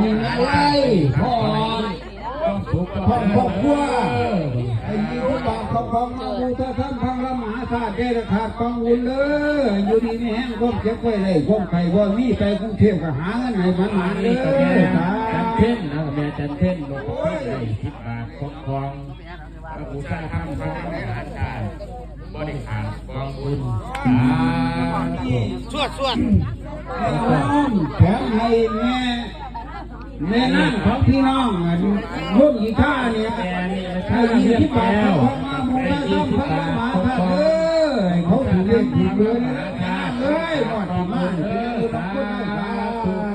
นี่อะไรพ่อครอบครัวไอ้ยี่ห้อบาเขาฟังมาดูท่าท่านพังละมหาศาสตร์แก่ขาดฟังวุ่นเลยอยู่ดีนี่แห้งก้มเจ็บไว้เลยก้มไข่ว่ามีไปกรุงเทพก็หาเงินไหนมันเลยจันเท่นนะแม่จันเท่นลงไป10 บาทของพระบูชาธรรมพระมหาชาติบริหารกองบุญสวดแถมให้แม่นั่งของพี่น้องรุ่นกีตาร์เนี่ยให้20 บาทเขามาบูชาธรรมพระมหาชาติเลยเขาถือเล่นถือเงินเลยหมดที่มัน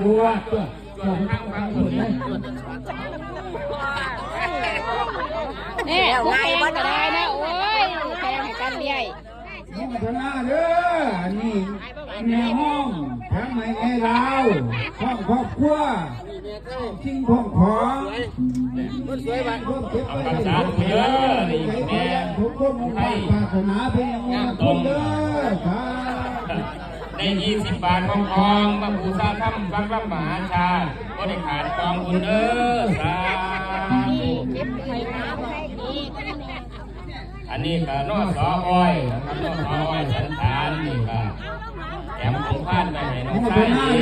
ตัวฟังบุญนี่ผู้แพงก็ได้นะโอ้ยแพงให้กันใหญ่นี่มาทำหน้าเด้อนี่แม่ห้องทำไมแม่เราห้องครอบครัวสิ่งของคนสวยบ้าน ร่วมเก็บไว้ในเด้อแม่ทุกคนมุ่งมั่นปรารถนาเพียงมุ่งมั่นเด้อใน20 บาทของพระบูชาธรรมพระมหาชาติบริหารกองบุญสาอันนี้ก็นอสออ้อยนะครับนอสออ้อยสันฐานนี่ก็แถมของพานไปให้น้องชาย